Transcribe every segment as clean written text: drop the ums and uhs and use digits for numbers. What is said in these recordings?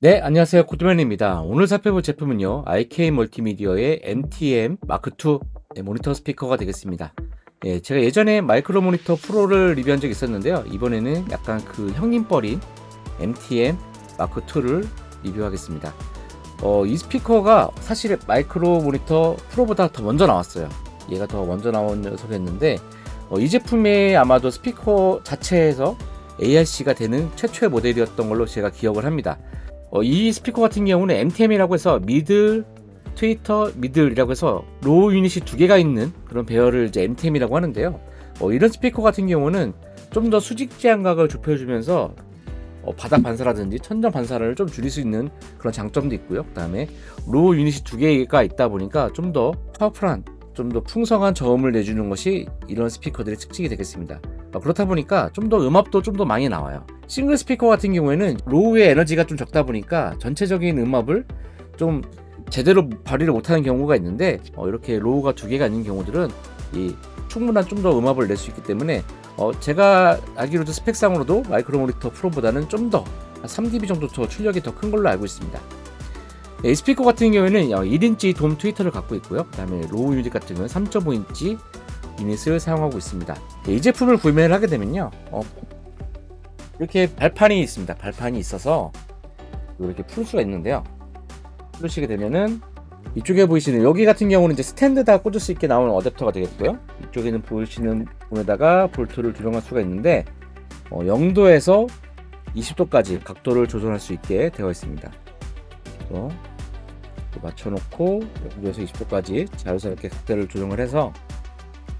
네, 안녕하세요. 코드맨입니다. 오늘 살펴볼 제품은요, IK 멀티미디어의 MTM 마크2 모니터 스피커가 되겠습니다. 제가 예전에 마이크로 모니터 프로를 리뷰한 적이 있었는데요. 이번에는 약간 그 형님뻘인 MTM 마크2를 리뷰하겠습니다. 이 스피커가 사실 마이크로 모니터 프로보다 더 먼저 나왔어요. 얘가 더 먼저 나온 녀석이었는데, 이 제품이 아마도 스피커 자체에서 ARC가 되는 최초의 모델이었던 걸로 제가 기억을 합니다. 이 스피커 같은 경우는 MTM이라고 해서 미들, 트위터, 미들이라고 해서 로우 유닛이 두 개가 있는 그런 배열을 이제 MTM이라고 하는데요. 이런 스피커 같은 경우는 좀 더 수직 제한각을 좁혀주면서 바닥 반사라든지 천정 반사를 좀 줄일 수 있는 그런 장점도 있고요. 그 다음에 로우 유닛이 두 개가 있다 보니까 좀 더 파워풀한, 좀 더 풍성한 저음을 내주는 것이 이런 스피커들의 특징이 되겠습니다. 그렇다 보니까 좀 더 음압도 좀 더 많이 나와요. 싱글 스피커 같은 경우에는 로우의 에너지가 좀 적다 보니까 전체적인 음압을 좀 제대로 발휘를 못하는 경우가 있는데, 이렇게 로우가 두 개가 있는 경우들은 이 충분한 좀 더 음압을 낼 수 있기 때문에 제가 알기로도 스펙상으로도 마이크로 모니터 프로보다는 좀 더 3dB 정도 더 출력이 더 큰 걸로 알고 있습니다. 이 스피커 같은 경우에는 1인치 돔 트위터를 갖고 있고요. 그 다음에 로우 유닛 같은 경우는 3.5인치 유닛을 사용하고 있습니다. 이 제품을 구매를 하게 되면요, 이렇게 발판이 있습니다. 발판이 있어서 이렇게 풀 수가 있는데요. 풀으시게 되면은 이쪽에 보이시는 여기 같은 경우는 이제 스탠드에다 꽂을 수 있게 나오는 어댑터가 되겠고요. 이쪽에는 보이시는 부분에다가 볼트를 조정할 수가 있는데 0도에서 20도까지 각도를 조정할 수 있게 되어 있습니다. 그래서 맞춰놓고 0도에서 20도까지 자유스럽게 각도를 조정을 해서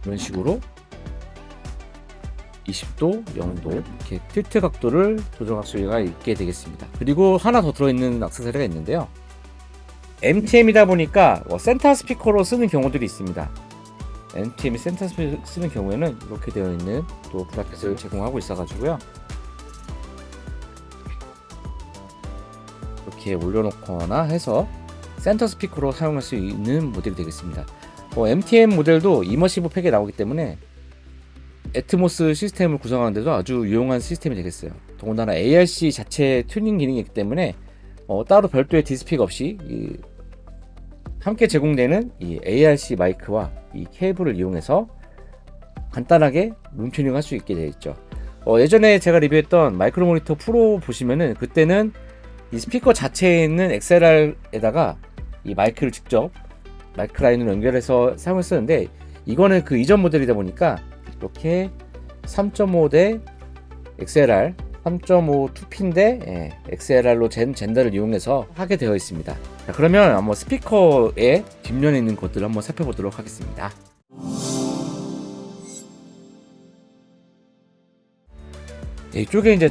이런 식으로 20도, 0도 이렇게 틸트 각도를 조정할 수가 있게 되겠습니다. 그리고 하나 더 들어있는 액세서리가 있는데요. MTM이다 보니까 센터 스피커로 쓰는 경우들이 있습니다. MTM이 센터 스피커 쓰는 경우에는 이렇게 되어 있는 또 브라켓을 제공하고 있어가지고요. 이렇게 올려놓거나 해서 센터 스피커로 사용할 수 있는 모델이 되겠습니다. MTM 모델도 이머시브 팩에 나오기 때문에 애트모스 시스템을 구성하는데도 아주 유용한 시스템이 되겠어요. 더군다나 ARC 자체 튜닝 기능이 있기 때문에 따로 별도의 디스픽 없이 함께 제공되는 이 ARC 마이크와 이 케이블을 이용해서 간단하게 룸 튜닝 할 수 있게 되어 있죠. 예전에 제가 리뷰했던 마이크로 모니터 프로 보시면은 그때는 이 스피커 자체에 있는 XLR에다가 이 마이크를 직접 마이크 라인으로 연결해서 사용했었는데, 이거는 그 이전 모델이다 보니까 이렇게 3.5대 XLR, 3.5 2P인데 XLR로 젠더를 이용해서 하게 되어 있습니다. 자, 그러면 한번 스피커의 뒷면에 있는 것들을 한번 살펴보도록 하겠습니다. 이쪽에 이제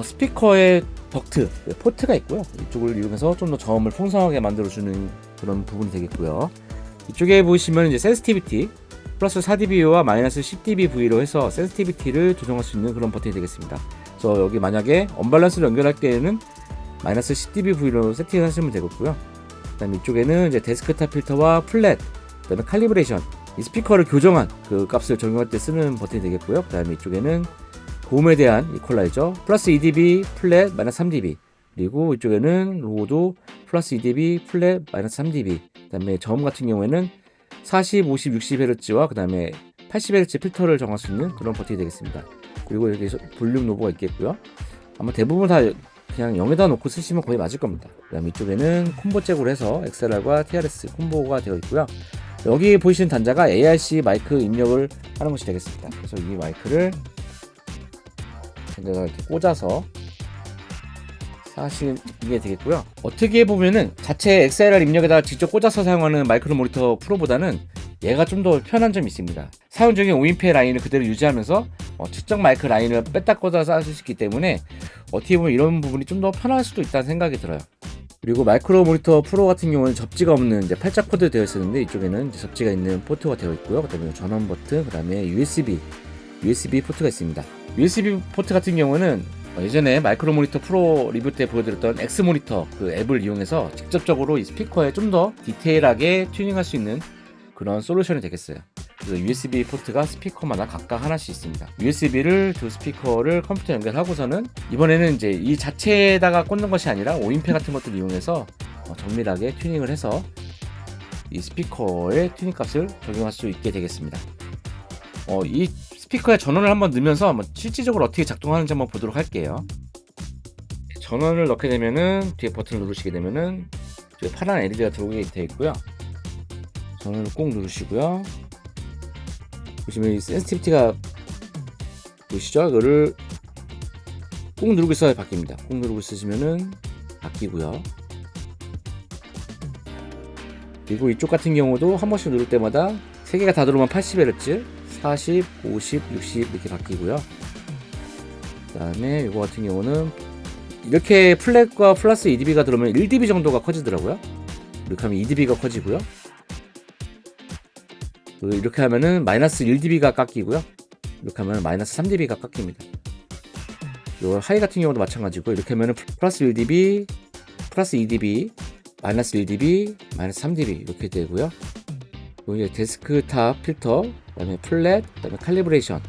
스피커의 덕트, 포트가 있고요. 이쪽을 이용해서 좀 더 저음을 풍성하게 만들어주는 그런 부분이 되겠고요. 이쪽에 보시면 이제 센시티비티 플러스 4dB와 마이너스 10dB로 해서 센시티비티를 조정할 수 있는 그런 버튼이 되겠습니다. 그래서 여기 만약에 언밸런스를 연결할 때에는 마이너스 10dB로 세팅하시면 되겠고요. 그 다음에 이쪽에는 이제 데스크탑 필터와 플랫, 그 다음에 칼리브레이션, 이 스피커를 교정한 그 값을 적용할 때 쓰는 버튼이 되겠고요. 그 다음에 이쪽에는 고음에 대한 이퀄라이저 플러스 2dB 플랫 마이너스 3dB, 그리고 이쪽에는 로우도 플러스 2dB 플랫 마이너스 3dB, 그 다음에 저음 같은 경우에는 40, 50, 60Hz와 그 다음에 80Hz 필터를 정할 수 있는 그런 버튼이 되겠습니다. 그리고 여기 볼륨 노브가 있겠고요. 아마 대부분 다 그냥 0에다 놓고 쓰시면 거의 맞을 겁니다. 그 다음에 이쪽에는 콤보 잭으로 해서 XLR과 TRS 콤보가 되어 있고요. 여기 보이시는 단자가 ARC 마이크 입력을 하는 것이 되겠습니다. 그래서 이 마이크를 내가 이렇게 꽂아서 사실 이게 되겠고요. 어떻게 보면은 자체 XLR 입력에다가 직접 꽂아서 사용하는 마이크로 모니터 프로보다는 얘가 좀 더 편한 점이 있습니다. 사용 중에 5인페 라인을 그대로 유지하면서 측정 마이크 라인을 뺐다 꽂아서 쓸 수 있기 때문에 어떻게 보면 이런 부분이 좀 더 편할 수도 있다는 생각이 들어요. 그리고 마이크로 모니터 프로 같은 경우는 접지가 없는 이제 팔자 코드 되어 있었는데, 이쪽에는 이제 접지가 있는 포트가 되어 있고요. 그 다음에 전원 버튼, 그 다음에 USB 포트가 있습니다. USB 포트 같은 경우는 예전에 마이크로 모니터 프로 리뷰 때 보여드렸던 X 모니터 그 앱을 이용해서 직접적으로 이 스피커에 좀 더 디테일하게 튜닝할 수 있는 그런 솔루션이 되겠어요. 그래서 USB 포트가 스피커마다 각각 하나씩 있습니다. USB를 두 스피커를 컴퓨터 연결하고서는 이번에는 이제 이 자체에다가 꽂는 것이 아니라 오인패 같은 것들을 이용해서 정밀하게 튜닝을 해서 이 스피커의 튜닝 값을 적용할 수 있게 되겠습니다. 이 스피커에 전원을 한번 넣으면서 한번 실질적으로 어떻게 작동하는지 한번 보도록 할게요. 전원을 넣게 되면은 뒤에 버튼을 누르시게 되면은 뒤에 파란 LED가 들어오게 되어 있고요. 전원을 꼭 누르시고요. 보시면 이 센시티비티가 보이시죠? 이거를 꼭 누르고 있어야 바뀝니다. 꼭 누르고 있으시면은 바뀌고요. 그리고 이쪽 같은 경우도 한 번씩 누를 때마다 3개가 다 들어오면 80Hz, 40, 50, 60 이렇게 바뀌고요. 그 다음에 이거 같은 경우는 이렇게 플랫과 플러스 2dB가 들어오면 1dB 정도가 커지더라고요. 이렇게 하면 2dB가 커지고요. 이렇게 하면은 마이너스 1dB가 깎이고요. 이렇게 하면 마이너스 3dB가 깎입니다. 요 하이 같은 경우도 마찬가지고 이렇게 하면은 플러스 1dB, 플러스 2dB, 마이너스 1dB, 마이너스 3dB 이렇게 되고요. 이제 데스크탑 필터, 그다음에 플랫, 그다음에 칼리브레이션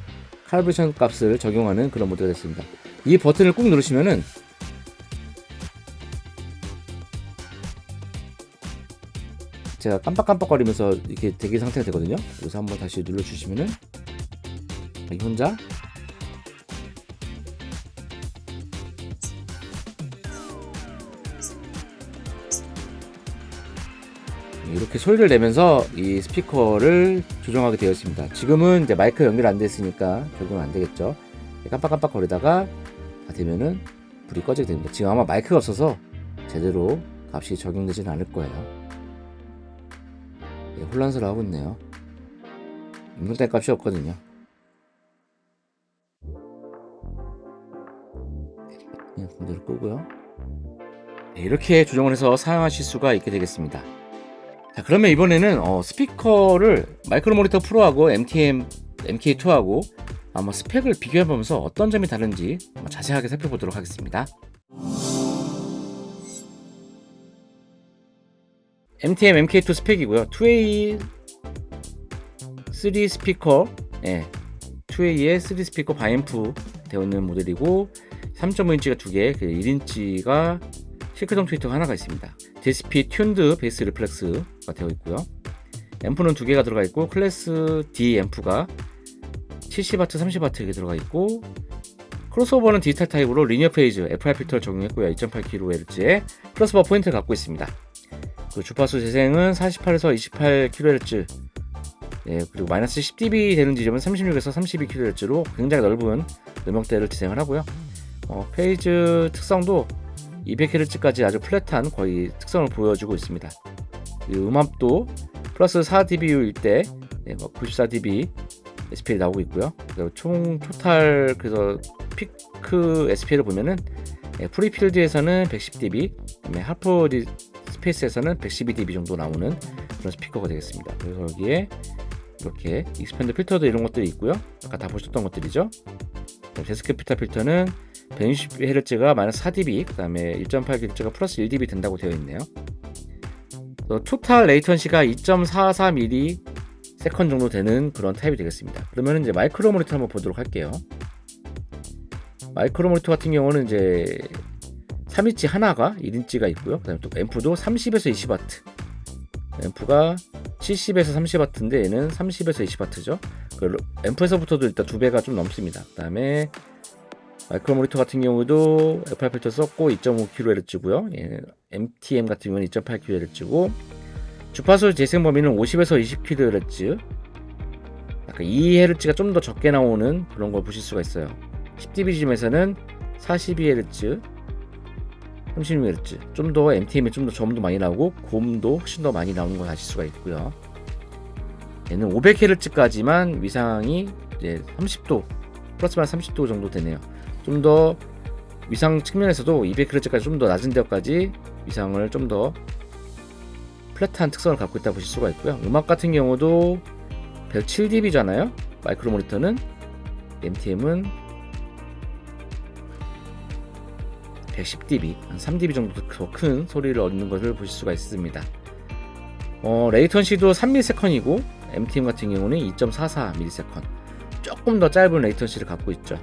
값을 적용하는 그런 모드가 됐습니다. 이 버튼을 꾹 누르시면은 제가 깜빡깜빡거리면서 이렇게 대기 상태가 되거든요. 그래서 한번 다시 눌러주시면은 혼자 이렇게 소리를 내면서 이 스피커를 조정하게 되어 있습니다. 지금은 이제 마이크 연결 안 됐으니까 적용 안 되겠죠. 깜빡깜빡 거리다가 다 되면은 불이 꺼지게 됩니다. 지금 아마 마이크가 없어서 제대로 값이 적용되지는 않을 거예요. 혼란스러워하고 있네요. 인공땡 값이 없거든요. 그냥 공대로 끄고요. 이렇게 조정을 해서 사용하실 수가 있게 되겠습니다. 자, 그러면 이번에는 스피커를 마이크로 모니터 프로하고 MK2하고 한번 스펙을 비교해보면서 어떤 점이 다른지 자세하게 살펴보도록 하겠습니다. MTM MK2 스펙이고요. 2A 3 스피커, 2A에 3 스피커 바앰프 되어 있는 모델이고 3.5인치가 2개, 1인치가 실크동 트위터가 하나가 있습니다. DSP 튠드 베이스 리플렉스가 되어 있고요. 앰프는 2개가 들어가 있고 클래스 D 앰프가 70W, 30W 이렇게 들어가 있고 크로스오버는 디지털 타입으로 리니어 페이즈 FR 필터를 적용했고요. 2.8kHz의 플러스 버 포인트를 갖고 있습니다. 그 주파수 재생은 48에서 28kHz, 그리고 마이너스 10dB 되는 지점은 36에서 32kHz로 굉장히 넓은 음역대를 재생을 하고요. 페이즈 특성도 200Hz까지 아주 플랫한 거의 특성을 보여주고 있습니다. 음압도 플러스 4dB일 때 94dB SPL이 나오고 있고요. 총 토탈 그래서 피크 SPL을 보면은 프리필드에서는 110dB, 그다음에 하프 스페이스에서는 112dB 정도 나오는 그런 스피커가 되겠습니다. 그래서 여기에 이렇게 익스팬드 필터도 이런 것들이 있고요. 아까 다 보셨던 것들이죠. 데스크 필터는 160Hz가 마이너스 4dB, 그 다음에 1.8GHz가 플러스 1dB 된다고 되어 있네요. 토탈 레이턴시가 2.44ms 정도 되는 그런 타입이 되겠습니다. 그러면 이제 마이크로 모니터 한번 보도록 할게요. 마이크로 모니터 같은 경우는 이제 3인치 하나가 1인치가 있고요. 그다음에 또 앰프도 30에서 20W. 앰프가 70에서 30W인데 얘는 30에서 20W죠. 그 앰프에서부터도 일단 2배가 좀 넘습니다. 그다음에 마이크로 모니터 같은 경우도 FR 필터 썼고 2.5kHz고요. MTM 같은 경우는 2.8kHz고 주파수 재생 범위는 50에서 20kHz. 약간 2Hz가 좀 더 적게 나오는 그런 걸 보실 수가 있어요. 10dB쯤에서는 42Hz, 36Hz. 좀 더 MTM이 좀 더 저음도 많이 나오고 고음도 훨씬 더 많이 나오는 걸 아실 수가 있고요. 얘는 500Hz까지만 위상이 이제 30도, 플러스 마이너스 30도 정도 되네요. 좀 더 위상 측면에서도 200Hz까지 좀 더 낮은 데까지 위상을 좀 더 플랫한 특성을 갖고 있다 보실 수가 있고요. 음악 같은 경우도 107dB잖아요. 마이크로 모니터는 MTM은 110dB, 한 3dB 정도 더 큰 소리를 얻는 것을 보실 수가 있습니다. 레이턴시도 3ms 이고 MTM 같은 경우는 2.44ms, 조금 더 짧은 레이턴시를 갖고 있죠.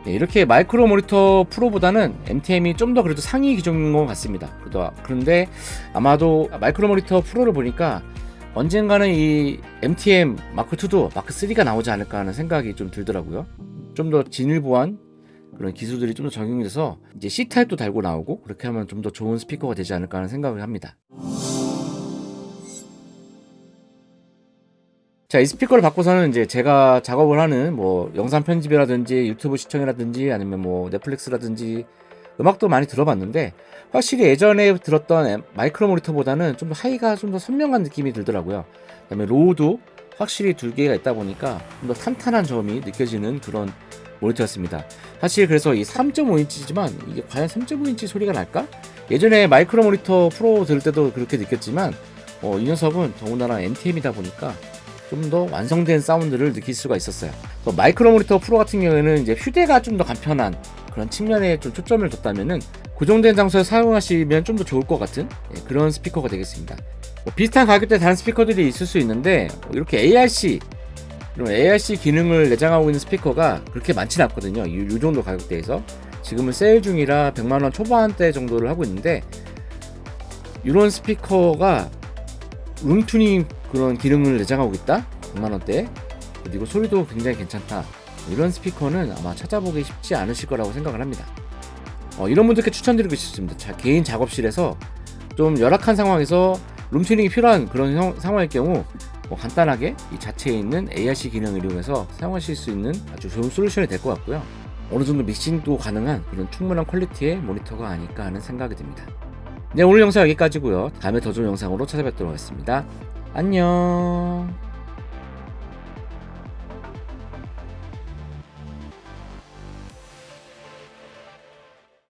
네, 이렇게 마이크로 모니터 프로보다는 MTM이 좀 더 그래도 상위 기종인 것 같습니다. 그런데 아마도 마이크로 모니터 프로를 보니까 언젠가는 이 MTM 마크2도 마크3가 나오지 않을까 하는 생각이 좀 들더라고요. 좀 더 진일보한 그런 기술들이 좀 더 적용돼서 이제 C타입도 달고 나오고 그렇게 하면 좀 더 좋은 스피커가 되지 않을까 하는 생각을 합니다. 자, 이 스피커를 받고서는 이제 제가 작업을 하는 뭐 영상 편집이라든지 유튜브 시청이라든지 아니면 뭐 넷플릭스라든지 음악도 많이 들어봤는데 확실히 예전에 들었던 마이크로 모니터보다는 좀 더 하이가 좀 더 선명한 느낌이 들더라고요. 그다음에 로우도 확실히 두 개가 있다 보니까 좀 더 탄탄한 점이 느껴지는 그런 모니터였습니다. 사실 그래서 이 3.5인치지만 이게 과연 3.5인치 소리가 날까? 예전에 마이크로 모니터 프로 들을 때도 그렇게 느꼈지만 이 녀석은 더군다나 NTM이다 보니까 좀 더 완성된 사운드를 느낄 수가 있었어요. 마이크로 모니터 프로 같은 경우에는 이제 휴대가 좀 더 간편한 그런 측면에 좀 초점을 뒀다면은 고정된 장소에 사용하시면 좀 더 좋을 것 같은 그런 스피커가 되겠습니다. 비슷한 가격대 다른 스피커들이 있을 수 있는데 이렇게 이런 ARC 기능을 내장하고 있는 스피커가 그렇게 많지는 않거든요. 이 정도 가격대에서 지금은 세일 중이라 100만원 초반대 정도를 하고 있는데 이런 스피커가 룸투닝 그런 기능을 내장하고 있다? 100만원대 그리고 소리도 굉장히 괜찮다. 이런 스피커는 아마 찾아보기 쉽지 않으실 거라고 생각을 합니다. 이런 분들께 추천드리고 싶습니다. 개인 작업실에서 좀 열악한 상황에서 룸튜닝이 필요한 그런 상황일 경우 간단하게 이 자체에 있는 ARC 기능을 이용해서 사용하실 수 있는 아주 좋은 솔루션이 될 것 같고요. 어느 정도 믹싱도 가능한 그런 충분한 퀄리티의 모니터가 아닐까 하는 생각이 듭니다. 네, 오늘 영상 여기까지고요. 다음에 더 좋은 영상으로 찾아뵙도록 하겠습니다. 안녕.